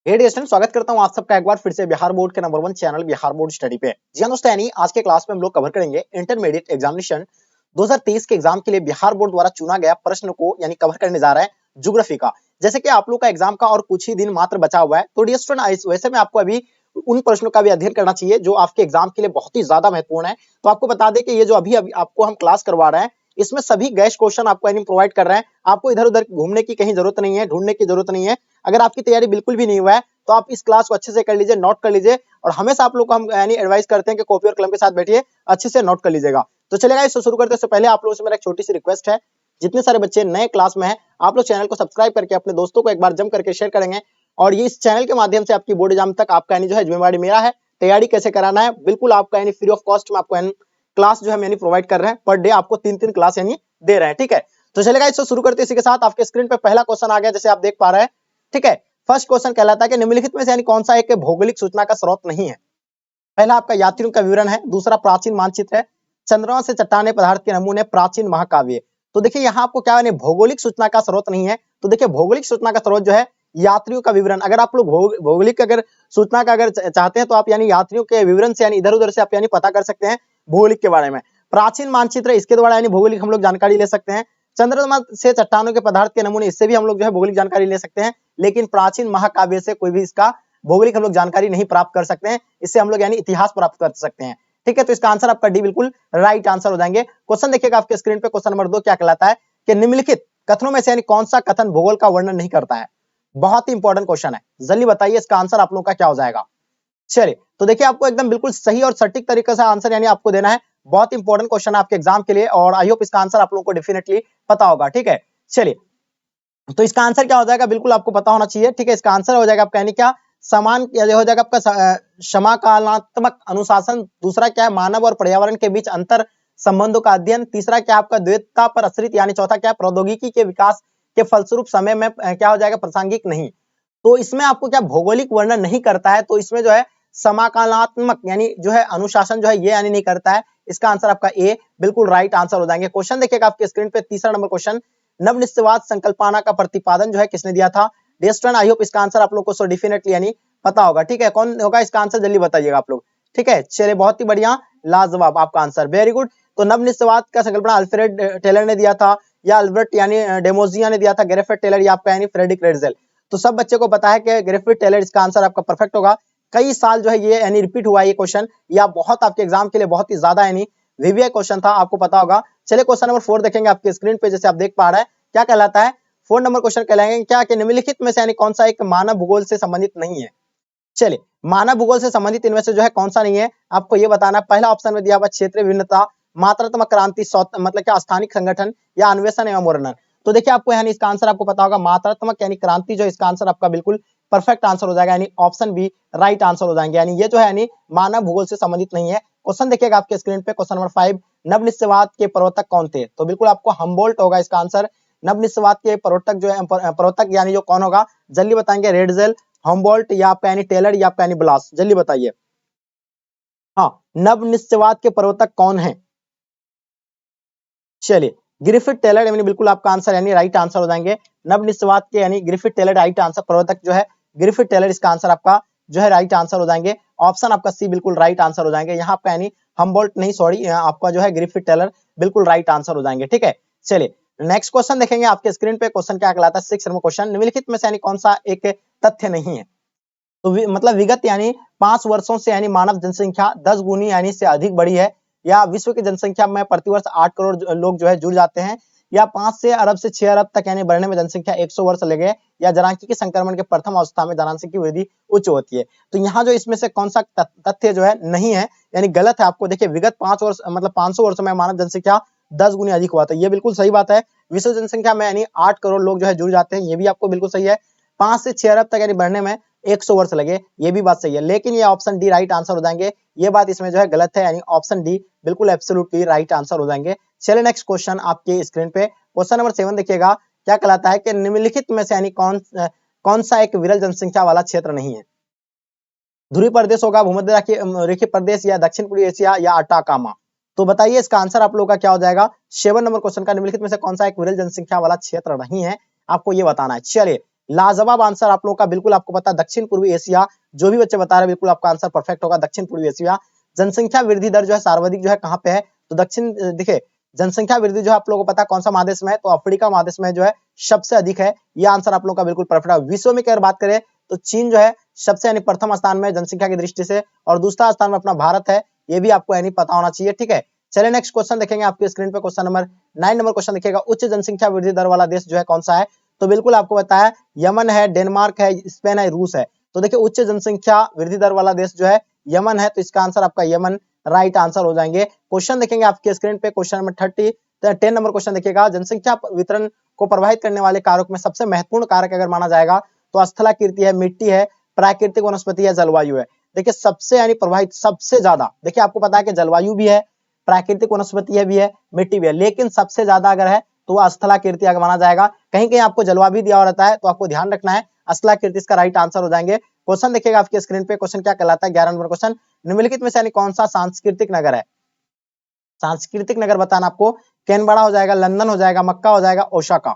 Student स्वागत करता हूं आप सबका एक बार फिर से बिहार बोर्ड के number 1 channel Bihar board study पे। जी हां दोस्तों, यानी आज के क्लास में हम लोग कवर करेंगे इंटरमीडिएट एग्जामिनेशन 2023 के एग्जाम के लिए बिहार बोर्ड द्वारा चुना गया प्रश्न को यानी कवर करने जा रहा है ज्योग्राफी का। जैसे कि आप लोग का एग्जाम का और कुछ ही दिन मात्र बचा हुआ है, तो डियर स्टूडेंट वैसे में आपको अभी उन प्रश्नों का भी अध्ययन करना चाहिए जो आपके एग्जाम के लिए बहुत ही ज्यादा महत्वपूर्ण है। तो आपको बता दें कि ये जो अभी आपको हम क्लास करवा रहे हैं, इसमें सभी गैस क्वेश्चन आपको यानी प्रोवाइड कर रहे हैं। आपको इधर उधर घूमने की कहीं जरूरत नहीं है, ढूंढने की जरूरत नहीं है। अगर आपकी तैयारी बिल्कुल भी नहीं हुआ है तो आप इस क्लास को अच्छे से कर लीजिए, नोट कर लीजिए। और हमेशा आप लोग को हम यानी एडवाइस करते हैं कि कॉपी और कलम के साथ बैठिए, अच्छे से नोट कर लीजिएगा। तो चलेगा, इससे शुरू करते से पहले आप लोगों से मेरा एक छोटी सी रिक्वेस्ट है, जितने सारे बच्चे नए क्लास में हैं, आप लोग चैनल को सब्सक्राइब करके अपने दोस्तों को एक बार जम करके शेयर करेंगे। और ये इस चैनल के माध्यम से आपकी बोर्ड एग्जाम तक आपका यानी जो है जिम्मेवारी मेरा है, तैयारी कैसे कराना है बिल्कुल आपका यानी फ्री ऑफ कॉस्ट में आपको क्लास जो है यानी प्रोवाइड कर रहे हैं। पर डे आपको 3-3 क्लास यानी दे रहे हैं, ठीक है। तो चलेगा, इससे शुरू करते इसी के साथ आपके स्क्रीन पे पहला क्वेश्चन आ गया, जैसे आप देख पा रहे हैं, ठीक है। फर्स्ट क्वेश्चन कहलाता है कि निम्नलिखित में से यानी कौन सा एक भौगोलिक सूचना का स्रोत नहीं है। पहला आपका यात्रियों का विवरण है, दूसरा प्राचीन मानचित्र है, चंद्रमा से चट्टाने पदार्थ के नमूने, प्राचीन महाकाव्य। तो देखिए यहाँ आपको क्या है, भौगोलिक सूचना का स्रोत नहीं है। तो देखिए भौगोलिक सूचना का स्रोत जो है यात्रियों का विवरण। अगर आप लोग भौगोलिक अगर सूचना का अगर चाहते हैं तो आप यानी यात्रियों के विवरण से यानी इधर उधर से आप यानी पता कर सकते हैं भौगोलिक के बारे में। प्राचीन मानचित्र, इसके द्वारा यानी भौगोलिक हम लोग जानकारी ले सकते हैं। चंद्रमा से चट्टानों के पदार्थ के नमूने, इससे भी हम लोग जो है भौगोलिक जानकारी ले सकते हैं। लेकिन प्राचीन महाकाव्य से कोई भी इसका भौगोलिक हम लोग जानकारी नहीं प्राप्त कर सकते हैं, इससे हम लोग यानी इतिहास प्राप्त कर सकते हैं, ठीक है। तो इसका आंसर आपका डी बिल्कुल राइट आंसर हो जाएंगे। क्वेश्चन देखिएगा आपके स्क्रीन पे, क्वेश्चन नंबर 2 क्या कहलाता है कि निम्नलिखित कथनों में से यानी कौन सा कथन भूगोल का वर्णन नहीं करता है। बहुत ही इंपॉर्टेंट क्वेश्चन है, जल्दी बताइए इसका आंसर आप लोगों का क्या हो जाएगा। चलिए, तो देखिए आपको एकदम बिल्कुल सही और सटीक तरीके से आंसर यानी आपको देना है। बहुत इंपॉर्टेंट क्वेश्चन है आपके एग्जाम के लिए और आई होप इसका आंसर आप लोगों को डेफिनेटली पता होगा, ठीक है। चलिए, तो इसका आंसर क्या हो जाएगा, बिल्कुल आपको पता होना चाहिए, ठीक है। इसका आंसर हो जाएगा आपका यानी क्या, समान हो जाएगा आपका समकालीनात्मक अनुशासन। दूसरा क्या है, मानव और पर्यावरण के बीच अंतर संबंधों का अध्ययन। तीसरा क्या आपका द्वैतता पर आश्रित, यानी चौथा क्या, प्रौद्योगिकी के विकास के फलस्वरूप समय में क्या हो जाएगा, प्रासंगिक नहीं। तो इसमें आपको क्या भौगोलिक वर्णन नहीं करता है, तो इसमें जो है समकालीनात्मक यानी जो है अनुशासन जो है ये यानी नहीं करता है। इसका आंसर आपका ए बिल्कुल राइट आंसर हो जाएंगे। क्वेश्चन देखिएगा आपके स्क्रीन पे, तीसरा नंबर क्वेश्चन, नवनिश्चयवाद संकल्पना का प्रतिपादन जो है किसने दिया था। डियर आई होप इसका आंसर आप लोग को सो डेफिनेटली यानी पता होगा, ठीक है। कौन होगा इसका आंसर, जल्दी बताइएगा आप लोग, ठीक है। चलिए, बहुत ही बढ़िया, लाजवाब आपका आंसर, वेरी गुड। तो नवनिश्चयवाद का संकल्पना अल्फ्रेड टेलर ने दिया था, या अल्बर्ट यानी डेमोजिया ने दिया था, ग्रेफिथ टेलर या आपका यानी फ्रेडरिक रेडजेल। तो सब बच्चे को पता है कि ग्रेफिथ टेलर इसका आंसर आपका परफेक्ट होगा। कई साल जो है ये यानी रिपीट हुआ है ये क्वेश्चन, या बहुत आपके एग्जाम के लिए बहुत ही ज्यादा यानी वीवीआई क्वेश्चन था, आपको पता होगा। चलिए, क्वेश्चन नंबर 4 देखेंगे आपके स्क्रीन पे, जैसे आप देख पा रहे हैं, क्या कहलाता है 4 नंबर क्वेश्चन कहलाएंगे क्या कि निम्नलिखित में से यानी कौन सा एक मानव भूगोल से संबंधित नहीं है। चलिए, मानव भूगोल से संबंधित इनमें से जो है कौन सा नहीं है, आपको ये बताना है। पहला ऑप्शन में दिया हुआ क्षेत्रीय विभिन्नता, मात्रात्मक क्रांति, मतलब क्या स्थानिक संगठन, या अन्वेषण एवं वर्णन। तो देखिए आपको यानी इसका आंसर आपको पता होगा, मात्रात्मक यानी क्रांति जो इसका आंसर आपका बिल्कुल परफेक्ट आंसर हो जाएगा, यानी ऑप्शन बी राइट आंसर हो जाएंगे। यानी ये जो है यानी मानव भूगोल से संबंधित नहीं है। क्वेश्चन देखिएगा आपके स्क्रीन पे, क्वेश्चन नंबर 5, नवनिश्चयवाद के प्रवर्तक कौन थे। तो बिल्कुल आपको हम्बोल्ट होगा इसका आंसर। नवनिश्चयवाद के प्रवर्तक जो है प्रवर्तक यानी जो कौन होगा, जल्दी बताएंगे, रेडजेल, हम्बोल्ट, या आपका यानी टेलर, या आपका यानी ब्लास, जल्दी बताइए। हाँ, नवनिश्चयवाद के प्रवर्तक कौन है। चलिए, ग्रिफिथ टेलर यानी बिल्कुल आपका आंसर यानी राइट आंसर हो जाएंगे। नवनिश्चयवाद के यानी ग्रिफिथ टेलर राइट आंसर, प्रवर्तक जो है ग्रिफिथ टेलर, इसका आंसर आपका जो है राइट आंसर हो जाएंगे। ऑप्शन आपका सी बिल्कुल राइट आंसर हो जाएंगे। यहाँ पे यानी हम्बोल्ट नहीं, सॉरी, आपका जो है ग्रिफिथ टेलर बिल्कुल राइट आंसर हो जाएंगे, ठीक है। चलिए, नेक्स्ट क्वेश्चन देखेंगे आपके स्क्रीन पे, क्वेश्चन क्या कहलाता है, 6 नंबर क्वेश्चन, निम्नलिखित में से यानी कौन सा एक तथ्य नहीं है। तो मतलब विगत यानी 5 वर्षों से यानी मानव जनसंख्या 10 गुनी यानी से अधिक बढ़ी है, या विश्व की जनसंख्या में प्रतिवर्ष 8 करोड़ लोग जो है जुड़ जाते हैं, या 5 से अरब से 6 अरब तक यानी बढ़ने में जनसंख्या 100 वर्ष लगे, या जनसांख्यिकीय संक्रमण के प्रथम अवस्था में जनसांख्यिकीय वृद्धि उच्च होती है। तो यहाँ जो इसमें से कौन सा तथ्य जो है नहीं है यानी गलत है। आपको देखिए, विगत 5 वर्ष मतलब 500 वर्षों में मानव जनसंख्या 10 गुनी अधिक हुआ था, ये बिल्कुल सही बात है। विश्व जनसंख्या में यानी 8 करोड़ लोग जो है जुड़ जाते हैं, ये भी आपको बिल्कुल सही है। 5 से 6 अरब तक यानी बढ़ने में 100 वर्ष लगे, ये भी बात सही है। लेकिन ये ऑप्शन डी राइट आंसर हो जाएंगे, ये बात इसमें जो है गलत है, यानी ऑप्शन डी बिल्कुल एब्सोल्युटली राइट आंसर हो जाएंगे। चलिए, नेक्स्ट क्वेश्चन आपके स्क्रीन पे, क्वेश्चन नंबर 7 देखिएगा, क्या कहलाता है कि निम्नलिखित में से यानी कौन सा एक विरल जनसंख्या वाला क्षेत्र नहीं है। ध्रुवीय प्रदेश होगा, भूमध्य रेखीय प्रदेश, या दक्षिण पूर्वी एशिया, या अटाकामा। तो बताइए इसका आंसर आप लोगों का क्या हो जाएगा। 7 नंबर क्वेश्चन का निम्नलिखित में से कौन सा एक विरल जनसंख्या वाला क्षेत्र नहीं है, आपको ये बताना है। चलिए, लाजवाब आंसर आप लोगों का, बिल्कुल आपको पता दक्षिण पूर्वी एशिया। जो भी बच्चे बता रहे हैं बिल्कुल आपका आंसर परफेक्ट होगा, दक्षिण पूर्वी एशिया। जनसंख्या वृद्धि दर जो है सर्वाधिक जो है कहाँ पे है, तो दक्षिण, देखिए जनसंख्या वृद्धि जो है आप लोगों को पता है कौन सा महादेश में है, तो अफ्रीका महादेश में जो है सबसे अधिक है। यह आंसर आप लोगों का बिल्कुल परफेक्ट है। विश्व में अगर बात करें तो चीन जो है सबसे यानी प्रथम स्थान में जनसंख्या की दृष्टि से, और दूसरा स्थान में अपना भारत है। ये भी आपको यानी पता होना चाहिए, ठीक है। चलिए नेक्स्ट क्वेश्चन देखेंगे आपके स्क्रीन पे, क्वेश्चन नंबर 9 नंबर क्वेश्चन देखिएगा, उच्च जनसंख्या वृद्धि दर वाला देश जो है कौन सा है, तो बिल्कुल आपको बताया यमन है, डेनमार्क है, स्पेन है, रूस है। तो देखिए उच्च जनसंख्या वृद्धि दर वाला देश जो है यमन है, तो इसका आंसर आपका यमन राइट आंसर हो जाएंगे। क्वेश्चन देखेंगे आपके स्क्रीन पे, क्वेश्चन नंबर 10 नंबर क्वेश्चन देखिएगा, जनसंख्या वितरण को प्रभावित करने वाले कारक में सबसे महत्वपूर्ण कारक अगर माना जाएगा तो स्थलाकृति है, मिट्टी है, प्राकृतिक वनस्पति है, जलवायु है। देखिए सबसे यानी प्रभावित सबसे ज्यादा, देखिए आपको पता है कि जलवायु भी है, प्राकृतिक वनस्पति है भी है, मिट्टी भी है, लेकिन सबसे ज्यादा अगर है तो वह स्थलाकृति अगर माना जाएगा। कहीं कहीं आपको जलवायु भी दिया रहता है, तो आपको ध्यान रखना है, स्थलाकृति इसका राइट आंसर हो जाएंगे। क्वेश्चन देखिएगा आपके स्क्रीन पे, क्वेश्चन क्या कहलाता है, 11 नंबर क्वेश्चन, निम्नलिखित में से यानी कौन सा सांस्कृतिक नगर है। सांस्कृतिक नगर बताना आपको, कैनबरा हो जाएगा, लंदन हो जाएगा, मक्का हो जाएगा, ओसाका।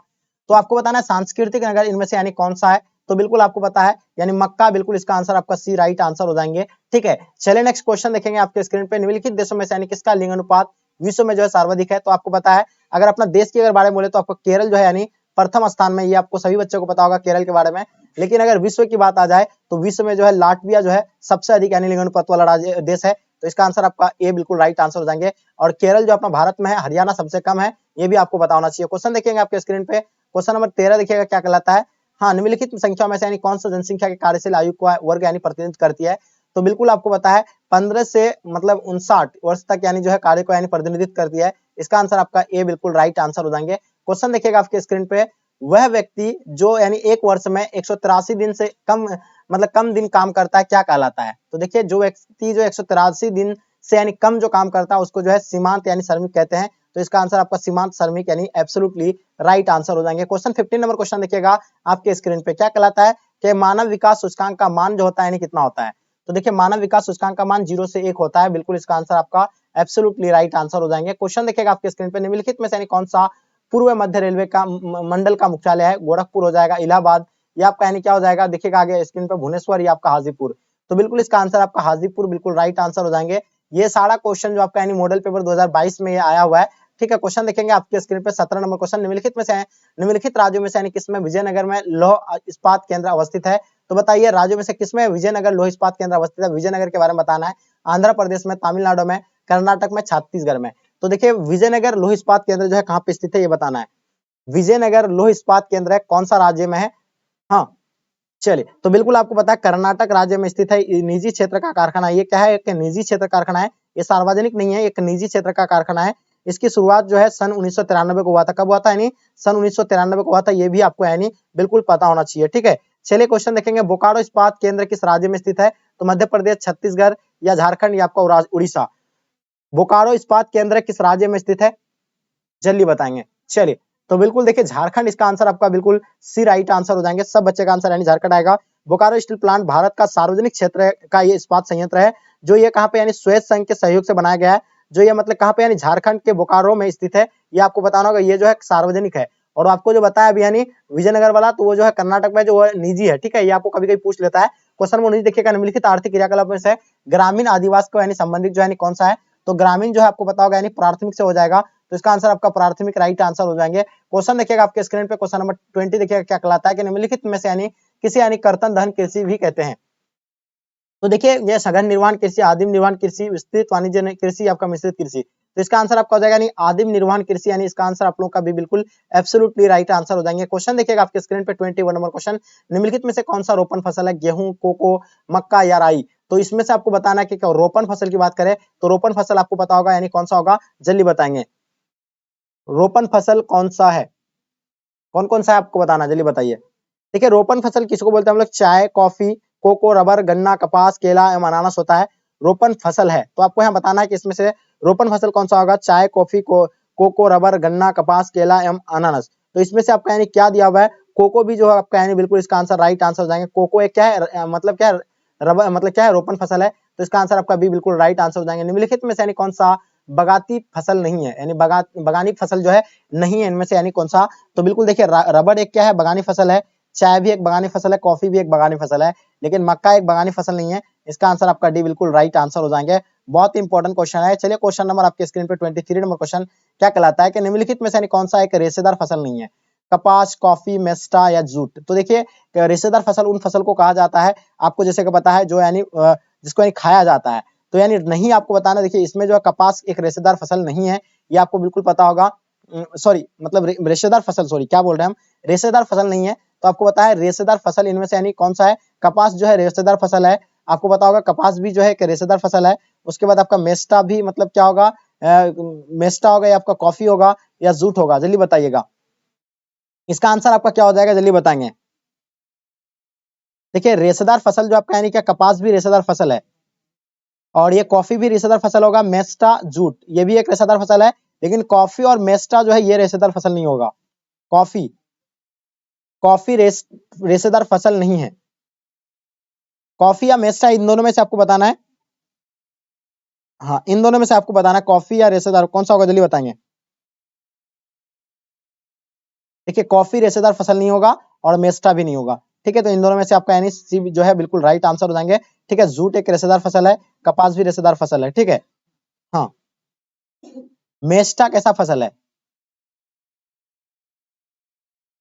तो आपको बताना है सांस्कृतिक नगर इनमें से यानी कौन सा है, तो बिल्कुल आपको पता है यानी मक्का, बिल्कुल इसका आंसर आपका सी राइट आंसर हो जाएंगे, ठीक है। चलिए नेक्स्ट क्वेश्चन देखेंगे आपके स्क्रीन पे, निम्नलिखित देशों में से यानी किसका लिंग अनुपात विश्व में जो है सर्वाधिक है, तो आपको पता है अगर अपना देश के अगर बारे में बोले तो आपको केरल जो है यानी प्रथम स्थान में, ये आपको सभी बच्चों को पता होगा केरल के बारे में। लेकिन अगर विश्व की बात आ जाए तो विश्व में जो है लाटविया जो है सबसे अधिक यानी लिंग अनुपात वाला राज्य देश है, तो इसका आंसर आपका ए बिल्कुल राइट आंसर हो जाएंगे। और केरल जो अपना भारत में है, हरियाणा सबसे कम है, ये भी आपको पता होना चाहिए। क्वेश्चन देखेंगे आपके स्क्रीन पे, क्वेश्चन नंबर 13 देखिएगा क्या कहलाता है, हाँ निम्नलिखित संख्या में से यानी कौन सा जनसंख्या के कार्यशील आयु को वर्ग यानी प्रतिनिधित्व करती है, तो बिल्कुल आपको पता है 15 से मतलब 59 वर्ष तक यानी जो है कार्य को यानी प्रतिनिधित्व करती है, इसका आंसर आपका ए बिल्कुल राइट आंसर हो जाएंगे। क्वेश्चन देखिएगा आपके स्क्रीन पे, वह व्यक्ति जो यानी एक वर्ष में 183 दिन से कम मतलब कम दिन काम करता है क्या कहलाता है, तो देखिए जो व्यक्ति जो 183 दिन से यानी कम जो काम करता है उसको जो है सीमांत यानी श्रमिक कहते हैं, तो इसका आंसर आपका सीमांत श्रमिक यानी एब्सोल्युटली राइट आंसर हो जाएंगे। क्वेश्चन 15 नंबर क्वेश्चन देखिएगा आपके स्क्रीन पे, क्या कहलाता है कि मानव विकास सूचकांक का मान जो होता है यानी कितना होता है, तो देखिए मानव विकास सूचकांक का मान 0 से 1 होता है, बिल्कुल इसका आंसर आपका एब्सोल्युटली राइट आंसर हो जाएंगे। क्वेश्चन देखिएगा आपके स्क्रीन पे, निम्नलिखित में से यानी कौन सा पूर्व मध्य रेलवे का मंडल का मुख्यालय है, गोरखपुर हो जाएगा, इलाहाबाद, ये आपका यानी क्या हो जाएगा, देखिएगा आगे स्क्रीन पे भुवनेश्वर, ये आपका हाजीपुर, तो बिल्कुल इसका आंसर आपका हाजीपुर बिल्कुल राइट आंसर हो जाएंगे। ये सारा क्वेश्चन जो आपका यानी मॉडल पेपर 2022 में ये आया हुआ है, ठीक है। क्वेश्चन देखेंगे आपके स्क्रीन पे 17 नंबर क्वेश्चन, निम्नलिखित में से निम्नलिखित राज्यों में से यानी किसमें विजयनगर में लौह इस्पात केंद्र अवस्थित है, तो बताइए राज्यों में से किसमें विजयनगर लौह इस्पात केंद्र अवस्थित है, विजयनगर के बारे में बताना है। आंध्र प्रदेश में, तमिलनाडु में, कर्नाटक में, छत्तीसगढ़ में, तो देखिए विजयनगर लौह इस्पात केंद्र जो है कहाँ पे स्थित है ये बताना है। विजयनगर लौह इस्पात केंद्र है, कौन सा राज्य में है, हाँ चलिए, तो बिल्कुल आपको पता है कर्नाटक राज्य में स्थित है, निजी क्षेत्र का कारखाना। ये क्या है, एक निजी क्षेत्र कारखाना है, ये सार्वजनिक नहीं है, एक निजी क्षेत्र का कारखाना है। इसकी शुरुआत जो है सन 1993 को हुआ था, कब हुआ था यानी सन 1993 को हुआ था, ये भी आपको यानी बिल्कुल पता होना चाहिए, ठीक है। चलिए क्वेश्चन देखेंगे, बोकारो इस्पात केंद्र किस राज्य में स्थित है, तो मध्य प्रदेश, छत्तीसगढ़ या झारखंड या आपका उड़ीसा। बोकारो इस्पात केंद्र किस राज्य में स्थित है, जल्दी बताएंगे। चलिए, तो बिल्कुल देखिए झारखंड इसका आंसर आपका बिल्कुल सी राइट आंसर हो जाएंगे, सब बच्चे का आंसर यानी झारखंड आएगा। बोकारो स्टील प्लांट भारत का सार्वजनिक क्षेत्र का ये इस्पात संयंत्र है, जो ये कहाँ पे यानी श्वेत संघ के सहयोग से बनाया गया है, जो ये मतलब कहाँ पे यानी झारखंड के बोकारो में स्थित है, ये आपको बताना होगा, ये जो है सार्वजनिक है। और आपको जो बताया अभी यानी विजयनगर वाला, तो वो जो है कर्नाटक में जो है निजी है, ठीक है, ये आपको कभी कभी पूछ लेता है। क्वेश्चन में देखिएगा, निम्नलिखित आर्थिक क्रियाकलाप में से ग्रामीण आदिवासी को यानी संबंधित जो है कौन सा है, तो ग्रामीण जो है आपको पता होगा यानी प्राथमिक से हो जाएगा, तो इसका आंसर आपका प्राथमिक राइट आंसर हो जाएंगे। क्वेश्चन देखिएगा आपके स्क्रीन पे, क्वेश्चन नंबर 20 देखिएगा क्या कहलाता है कि निम्नलिखित में से यानी किसी यानी कर्तन दहन कृषि भी कहते हैं, तो देखिए ये सघन निर्माण कृषि, आदिम निर्माण कृषि, विस्तृत वाणिज्य कृषि, आपका मिश्रित कृषि, तो इसका आंसर आपका हो जाएगा यानी आदिम निर्माण कृषि, यानी इसका आंसर आप लोग का भी बिल्कुल एब्सोल्युटली राइट आंसर हो जाएंगे। क्वेश्चन देखिएगा आपके स्क्रीन पे 21 नंबर क्वेश्चन, निम्नलिखित में से कौन सा रोपण फसल है, गेहूं, कोको, मक्का या राई, तो इसमें से आपको बताना है कि क्या रोपण फसल की बात करें तो रोपण फसल आपको पता होगा यानी कौन सा होगा, जल्दी बताएंगे। रोपण फसल कौन सा है, कौन कौन सा है आपको बताना, जल्दी बताइए। देखिए रोपण फसल किसको बोलते हैं हम लोग, चाय, कॉफी, कोको, रबर, गन्ना, कपास, केला एवं अनानास होता है, रोपण फसल है। तो आपको यहाँ बताना है कि इसमें से रोपण फसल कौन सा होगा, चाय, कॉफी, कोको, रबर, गन्ना, कपास, केला एवं अनानास, तो इसमें से आपका यानी क्या दिया हुआ है, कोको भी जो है आपका यानी बिल्कुल इसका आंसर राइट आंसर हो जाएंगे। कोको एक क्या है, मतलब क्या है, रबर मतलब क्या है, रोपण फसल है, तो इसका आंसर आपका भी बिल्कुल राइट आंसर हो जाएंगे। निम्नलिखित में से यानी कौन सा बगाती फसल नहीं है, यानी बगानी फसल जो है नहीं है इनमें से, यानी कौन सा, तो बिल्कुल देखिए रबड़ एक क्या है, बगानी फसल है, चाय भी एक बगानी फसल है, कॉफी भी एक बगानी फसल है, लेकिन मक्का एक बगानी फसल नहीं है। इसका आंसर आपका डी बिल्कुल राइट आंसर हो जाएंगे। बहुत ही इंपॉर्टेंट क्वेश्चन है। चलिए क्वेश्चन नंबर आपके स्क्रीन पे 23 नंबर क्वेश्चन क्या कहलाता है कि निम्नलिखित में से कौन सा एक रेशेदार फसल नहीं है? कपास, कॉफी, मेस्टा या जूट। तो देखिए रेशेदार फसल उन फसल को कहा जाता है, आपको जैसे कि पता है, जो यानी जिसको यानी खाया जाता है। तो यानी नहीं आपको बताना, देखिए इसमें जो है कपास एक रेशेदार फसल नहीं है, ये आपको बिल्कुल पता होगा। सॉरी मतलब रेशेदार फसल, सॉरी क्या बोल रहे हैं हम, रेशेदार फसल नहीं है। तो आपको पता है रेशेदार फसल इनमें से यानी कौन सा है? कपास जो है रेशेदार फसल है, आपको पता होगा कपास भी जो है रेशेदार फसल है। उसके बाद आपका मेस्टा भी मतलब क्या होगा? मेस्टा होगा या आपका कॉफी होगा या जूट होगा, जल्दी बताइएगा। इसका आंसर आपका क्या हो जाएगा, जल्दी बताएंगे। देखिए रेशेदार फसल जो आपका यानी क्या, कपास भी रेशेदार फसल है और ये कॉफी भी रेशेदार फसल होगा। मेस्टा, जूट ये भी एक रेशेदार फसल है, लेकिन कॉफी और मेस्टा जो है ये रेशेदार फसल नहीं होगा। कॉफी कॉफी रेशेदार फसल नहीं है। कॉफी या मेस्टा इन दोनों में से आपको बताना है। हाँ इन दोनों में से आपको बताना है कॉफी या रेशेदार कौन सा होगा, जल्दी बताएंगे। देखिए कॉफी रेशेदार फसल नहीं होगा और मेस्टा भी नहीं होगा। ठीक है, तो इन दोनों में से आपका यानी सी जो है बिल्कुल राइट आंसर हो जाएंगे। ठीक है, जूट एक रेशेदार फसल है, कपास भी रेशेदार फसल है। ठीक है, हाँ मेस्टा कैसा फसल है?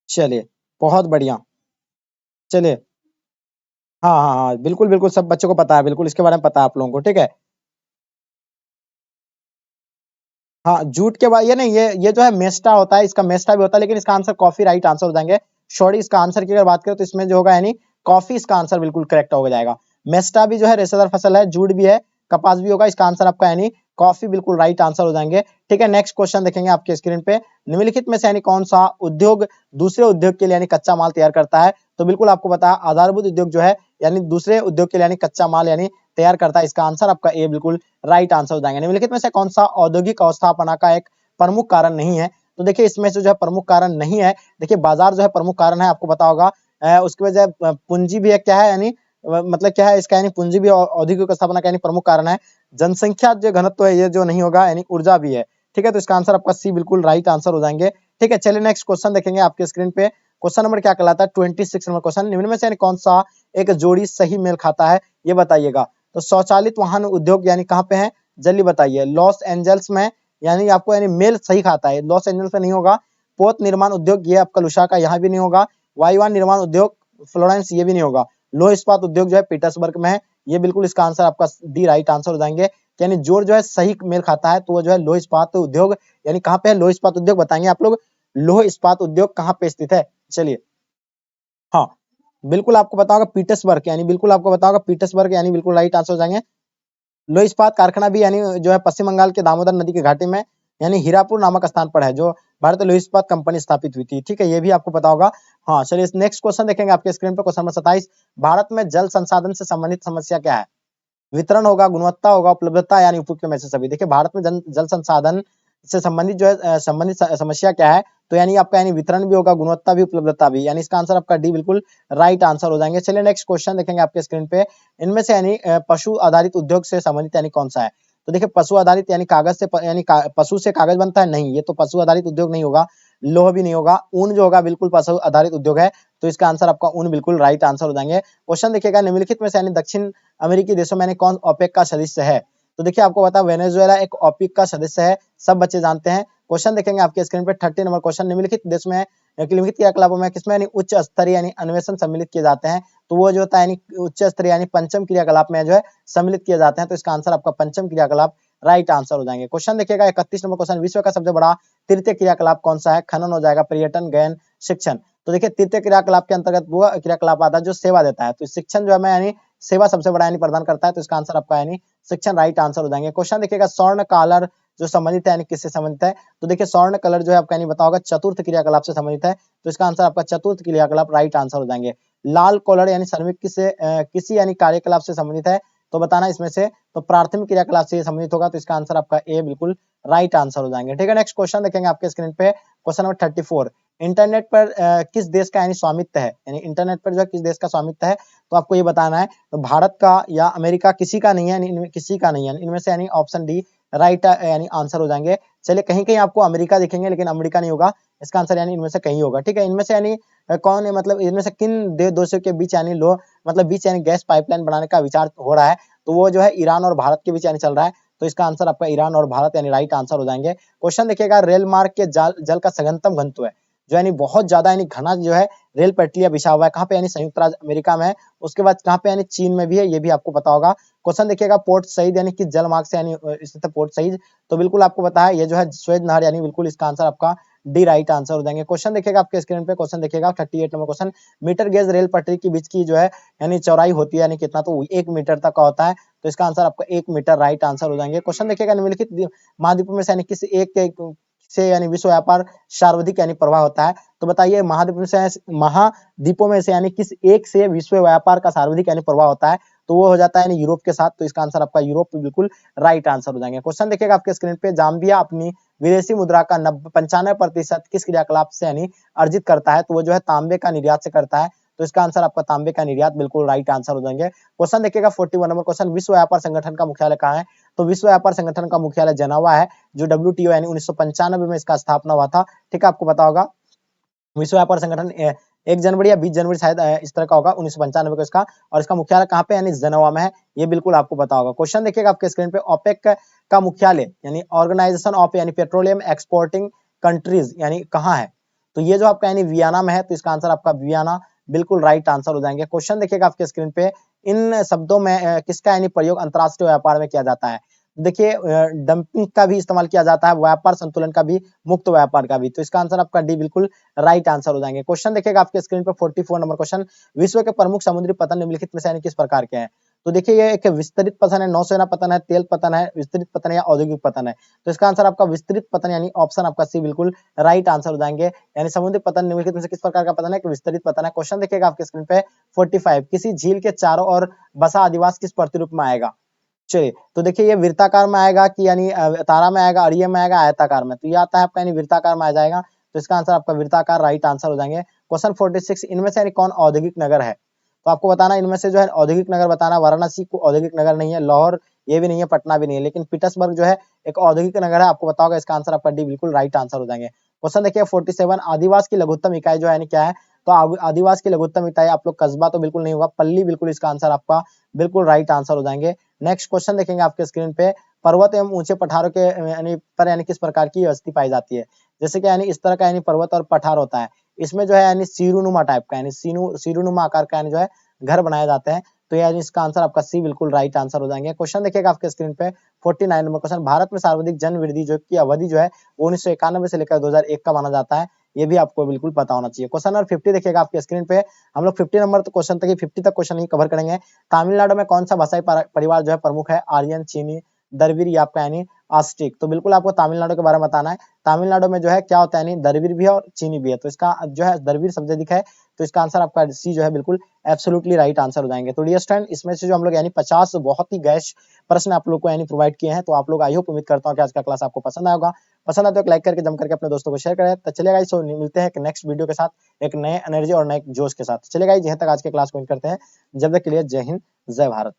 चलिए बहुत बढ़िया। चलिए हाँ हाँ हाँ बिल्कुल बिल्कुल, सब बच्चों को पता है, बिल्कुल इसके बारे में पता है आप लोगों को। ठीक है, हाँ जूट के बाद ये नहीं, ये जो है मेस्टा होता है, इसका मेस्टा भी होता है, लेकिन इसका आंसर कॉफी राइट आंसर हो जाएंगे। सॉरी, इसका आंसर की अगर बात करें तो इसमें जो होगा यानी कॉफी इसका आंसर बिल्कुल करेक्ट हो जाएगा। मेस्टा भी जो है रेशेदार फसल है, जूट भी है, कपास भी होगा, इसका आंसर आपका यानी कॉफी बिल्कुल राइट आंसर हो जाएंगे। ठीक है, नेक्स्ट क्वेश्चन देखेंगे आपके स्क्रीन पे। निम्नलिखित में से यानी कौन सा उद्योग दूसरे उद्योग के लिए यानी कच्चा माल तैयार करता है? तो बिल्कुल आपको पता है आधारभूत उद्योग जो है यानी दूसरे उद्योग के लिए यानी कच्चा माल यानी तैयार करता है। इसका आंसर आपका ए बिल्कुल राइट आंसर हो जाएंगे। निम्नलिखित में से कौन सा औद्योगिक अवस्थापना का एक प्रमुख कारण नहीं है? तो देखिए इसमें से जो है प्रमुख कारण नहीं है, देखिए बाजार जो है प्रमुख कारण है, आपको पता होगा। उसके वजह पूंजी भी एक क्या है यानी मतलब क्या है इसका यानी पूंजी भी औद्योगिक स्थापना का यानी प्रमुख कारण है। जनसंख्या जो घनत्व है ये जो नहीं होगा यानी ऊर्जा भी है। ठीक है, तो इसका आंसर आपका सी बिल्कुल राइट आंसर हो जाएंगे। ठीक है, चलिए नेक्स्ट क्वेश्चन देखेंगे आपके स्क्रीन पे। क्वेश्चन नंबर क्या कहलाता है? 26 नंबर क्वेश्चन। निम्न में से यानी कौन सा एक जोड़ी सही मेल खाता है, ये बताइएगा। तो स्वचालित वाहन उद्योग यानी कहाँ पे है, जल्दी बताइए। लॉस एंजल्स में, यानी आपको यानी मेल सही खाता है, लॉस एंजल्स में नहीं होगा। पोत निर्माण उद्योग ये आपका लुसाका यहाँ भी नहीं होगा। वायुयान निर्माण उद्योग फ्लोरेंस ये भी नहीं होगा। लोह इस्पात उद्योग जो है पीटर्सबर्ग में है, ये बिल्कुल इसका आंसर आपका डी राइट आंसर हो जाएंगे। यानी जोड़ जो है सही मेल खाता है, तो वो जो है लोह इस्पात उद्योग यानी कहाँ पे है, लोह इस्पात उद्योग बताएंगे आप लोग। लोह इस्पात उद्योग कहाँ पे स्थित है? चलिए हाँ बिल्कुल आपको बताओगे पीटर्सबर्ग, यानी बिल्कुल आपको बताओगे पीटर्सबर्ग, यानी बिल्कुल राइट आंसर हो जाएंगे। लोह इस्पात कारखाना भी यानी जो है पश्चिम बंगाल के दामोदर नदी के घाटी में यानी हीरापुर नामक स्थान पर है, जो भारतीय लोह इस्पात कंपनी स्थापित हुई थी। ठीक है, ये भी आपको पता होगा। हाँ चलिए नेक्स्ट क्वेश्चन देखेंगे आपके स्क्रीन पर। क्वेश्चन नंबर 27, भारत में जल संसाधन से संबंधित समस्या क्या है? वितरण होगा, गुणवत्ता होगा, उपलब्धता यानी उपयुक्त में से सभी। देखिए भारत में जल संसाधन से संबंधित जो है संबंधित समस्या क्या है? तो यानी आपका यानी वितरण भी होगा, गुणवत्ता भी, उपलब्धता भी, यानी इसका आंसर आपका डी बिल्कुल राइट आंसर हो जाएंगे। चलिए नेक्स्ट क्वेश्चन देखेंगे आपके स्क्रीन पे। इनमें से यानी पशु आधारित उद्योग से संबंधित यानी कौन सा है? तो देखिए पशु आधारित यानी कागज से यानी पशु से कागज बनता है, नहीं ये तो पशु आधारित उद्योग नहीं होगा। लोह भी नहीं होगा। ऊन जो होगा बिल्कुल पशु आधारित उद्योग है, तो इसका आंसर आपका ऊन बिल्कुल राइट आंसर हो जाएंगे। क्वेश्चन देखिएगा, निम्नलिखित में से यानी दक्षिण अमेरिकी देशों में यानी कौन ओपेक का सदस्य है? तो देखिए आपको पता है वेनेजुएला एक ओपेक का सदस्य है, सब बच्चे जानते हैं। क्वेश्चन देखेंगे आपके स्क्रीन पे 30 नंबर क्वेश्चन। निम्नलिखित देश में निम्नलिखित क्रियाकलापों में किसमें यानी उच्च स्तरीय यानी अन्वेषण सम्मिलित किए जाते हैं? तो वो जो होता है यानी उच्च स्तरीय यानी पंचम क्रियाकलाप में जो है सम्मिलित किए जाते हैं, तो इसका आंसर आपका पंचम क्रियाकलाप राइट आंसर हो जाएंगे। क्वेश्चन देखिएगा 31 नंबर क्वेश्चन, विश्व का सबसे बड़ा तृतीय क्रियाकलाप कौन सा है? खनन हो जाएगा, पर्यटन, गहन, शिक्षण। तो देखिए तृतीय क्रियाकलाप के अंतर्गत वो क्रियाकलाप आता है जो सेवा देता है, तो शिक्षण जो है यानी सेवा सबसे बड़ा यानी प्रदान करता है, तो इसका आंसर आपका यानी शिक्षण राइट आंसर हो जाएंगे। क्वेश्चन देखिएगा स्वर्ण कलर जो संबंधित है यानी किससे संबंधित है? तो देखिए स्वर्ण कलर जो है आपका यानी बताओगा चतुर्थ क्रियाकलाप से संबंधित है, तो इसका आंसर आपका चतुर्थ क्रियाकलाप राइट आंसर हो जाएंगे। लाल कॉलर यानी श्रमिक किसी यानी कार्यकलाप से संबंधित है, तो बताना इसमें से, तो प्राथमिक क्रियाकलाप से संबंधित होगा, तो इसका आंसर आपका ए बिल्कुल राइट आंसर हो जाएंगे। ठीक है, नेक्स्ट क्वेश्चन देखेंगे आपके स्क्रीन पे। क्वेश्चन नंबर 34, इंटरनेट पर किस देश का यानी स्वामित्व है? यानी इंटरनेट पर जो है किस देश का स्वामित्व है, तो आपको ये बताना है। तो भारत का या अमेरिका, किसी का नहीं है, किसी का नहीं है, इनमें से यानी ऑप्शन डी राइट यानी आंसर हो जाएंगे। चलिए कहीं कहीं आपको अमेरिका दिखेंगे, लेकिन अमेरिका नहीं होगा, इसका आंसर यानी इनमें से कहीं होगा। ठीक है, इनमें से यानी कौन है, मतलब इनमें से किन देशों के बीच यानी बीच यानी गैस पाइपलाइन बनाने का विचार हो रहा है, तो वो जो है ईरान और भारत के बीच यानी चल रहा है। तो इसका आंसर आपका ईरान और भारत यानी राइट आंसर हो जाएंगे। क्वेश्चन देखिएगा, रेल मार्ग के जल का सघनतम घनत्व है, जो यानी बहुत ज्यादा यानी घना जो है रेल पटरियां बिछा हुआ है, कहाँ पे यानी संयुक्त राज्य अमेरिका में है, उसके बाद कहाँ पे यानी चीन में भी है, ये भी आपको पता होगा। क्वेश्चन देखिएगा, पोर्ट सईद यानी किस जल मार्ग से यानी स्थित है पोर्ट सईद, तो बिल्कुल आपको पता है ये जो है स्वेज नहर, यानी बिल्कुल इसका आंसर आपका डी राइट आंसर हो जाएंगे। क्वेश्चन देखिएगा आपके स्क्रीन पे, क्वेश्चन देखिएगा 38 number question, meter gauge rail पटरी के बीच की जो है यानी चौड़ाई होती है यानी कितना, तो 1 मीटर तक का होता है, तो इसका आंसर आपका 1 मीटर राइट आंसर हो जाएंगे। क्वेश्चन देखिएगा, निम्नलिखित महाद्वीपों में से यानी किस एक से यानी विश्व व्यापार सर्वाधिक यानी प्रवाह होता है, तो बताइए महाद्वीपों में से यानी किस एक से विश्व व्यापार का सर्वाधिक यानी प्रवाह होता है, तो वो हो जाता है यानी यूरोप के साथ, तो इसका आंसर आपका यूरोप बिल्कुल राइट आंसर हो जाएंगे। क्वेश्चन देखिएगा आपके स्क्रीन पे, जाम्बिया अपनी विदेशी मुद्रा का 95% किस क्रियाकलाप से यानी अर्जित करता है, तो वो जो है तांबे का निर्यात से करता है, तो इसका आंसर आपका तांबे का निर्यात बिल्कुल राइट आंसर हो जाएंगे। क्वेश्चन देखिएगा 41 नंबर क्वेश्चन, विश्व व्यापार संगठन का मुख्यालय कहाँ है, तो विश्व व्यापार संगठन का मुख्यालय जेनेवा है, जो WTO यानी 1995 में इसका स्थापना हुआ था। ठीक है, आपको पता होगा विश्व व्यापार संगठन 1 जनवरी या 20 जनवरी शायद इस तरह का होगा 1995 को इसका, और इसका मुख्यालय कहाँ पे यानी जेनेवा में है, ये बिल्कुल आपको पता होगा। क्वेश्चन देखिएगा आपके स्क्रीन पे, ओपेक का मुख्यालय यानी ऑर्गेनाइजेशन ऑफ यानी पेट्रोलियम एक्सपोर्टिंग कंट्रीज यानी कहाँ है, तो ये जो आपका यानी वियना में है, तो इसका आंसर आपका वियना बिल्कुल राइट आंसर हो जाएंगे। क्वेश्चन देखिएगा आपके स्क्रीन पे, इन शब्दों में किसका यानी प्रयोग अंतरराष्ट्रीय व्यापार में किया जाता है, देखिए डंपिंग का भी इस्तेमाल किया जाता है, व्यापार संतुलन का भी, मुक्त व्यापार का भी, तो इसका आंसर आपका डी बिल्कुल राइट आंसर हो जाएंगे। क्वेश्चन देखिएगा आपके स्क्रीन पर 44 नंबर क्वेश्चन, विश्व के प्रमुख समुद्री पतन निम्नलिखित में से यानी किस प्रकार के हैं, तो देखिए ये एक विस्तृत पतन है, नौसेना पतन है, तेल पतन है, विस्तृत पतन है या औद्योगिक पतन है, तो इसका आंसर आपका विस्तृत पतन यानी ऑप्शन आपका सी बिल्कुल राइट आंसर हो जाएंगे। यानी समुद्री पतन निम्नलिखित में से किस प्रकार का पतन है, कि विस्तृत पतन है। क्वेश्चन देखिएगा आपके स्क्रीन पे 45, किसी झील के चारों ओर बसा आदिवास किस प्रतिरूप में आएगा, चलिए तो देखिए ये वृत्ताकार में आएगा कि यानी तारा में आएगा, अरिय में आएगा, आयताकार में, तो ये आता है आपका यानी वृत्ताकार में आ जाएगा, तो इसका आंसर आपका वृत्ताकार राइट आंसर हो जाएंगे। क्वेश्चन 46, इनमें से यानी कौन औद्योगिक नगर है, तो आपको बताना इनमें से जो है औद्योगिक नगर बताना, वाराणसी को औद्योगिक नगर नहीं है, लाहौर ये भी नहीं है, पटना भी नहीं है, लेकिन पीटर्सबर्ग जो है एक औद्योगिक नगर है, आपको बताओगे, इसका आंसर आपका डी बिल्कुल राइट आंसर हो जाएंगे। क्वेश्चन देखिए 47, आदिवास की लघुत्तम इकाई जो है यानी क्या है, तो आदिवास की लघुत्तम इकाई आप लोग कस्बा तो बिल्कुल नहीं होगा, पल्ली बिल्कुल इसका आंसर आपका बिल्कुल राइट आंसर हो जाएंगे। नेक्स्ट क्वेश्चन देखेंगे आपके स्क्रीन पे, पर्वत एवं ऊंचे पठारों के यानी पर यानी किस प्रकार की व्यवस्था पाई जाती है, जैसे कि यानी इस तरह का यानी पर्वत और पठार होता है, इसमें जो है यानी सीरूनुमा टाइप का यानी सीरूनुमा आकार का यानी जो है घर बनाए जाते हैं, तो यानी इसका आंसर आपका सी बिल्कुल राइट आंसर हो जाएंगे। क्वेश्चन देखिएगा आपके स्क्रीन पे 49 नंबर क्वेश्चन, भारत में सर्वाधिक जन वृद्धि जो की अवधि जो है 1991 से लेकर 2001 का माना जाता है, ये भी आपको बिल्कुल पता होना चाहिए। क्वेश्चन नंबर 50 देखिएगा आपके स्क्रीन पे, हम लोग 50 नंबर तो क्वेश्चन तक ही 50 तक क्वेश्चन ही कवर करेंगे। तमिलनाडु में कौन सा भाषाई परिवार जो है प्रमुख है, आर्यन, चीनी, द्रविड़ या आपका यानी आस्टिक, तो बिल्कुल आपको तमिलनाडु के बारे में बताना है। तमिलनाडु में जो है क्या होता है, यानी द्रविड़ भी है और चीनी भी है, तो इसका जो है द्रविड़ शब्द अधिक है, तो इसका आंसर आपका सी जो है बिल्कुल एब्सोल्युटली राइट आंसर हो जाएंगे। तो डियर स्टूडेंट, इसमें से जो हम लोग यानी 50 बहुत ही गैस प्रश्न आप लोग को यानी प्रोवाइड किए हैं, तो आप लोग आई होप उम्मीद करता हूँ कि आज का क्लास आपको पसंद आया होगा। पसंद आए तो एक लाइक करके जम करके अपने दोस्तों को शेयर करें। तो चलिए गाइस, मिलते हैं एक नेक्स्ट वीडियो के साथ, एक नए एनर्जी और नए जोश के साथ। चलिए गाइस, यहां तक आज के क्लास को एंड करते हैं। जब तक के लिए जय हिंद, जय भारत।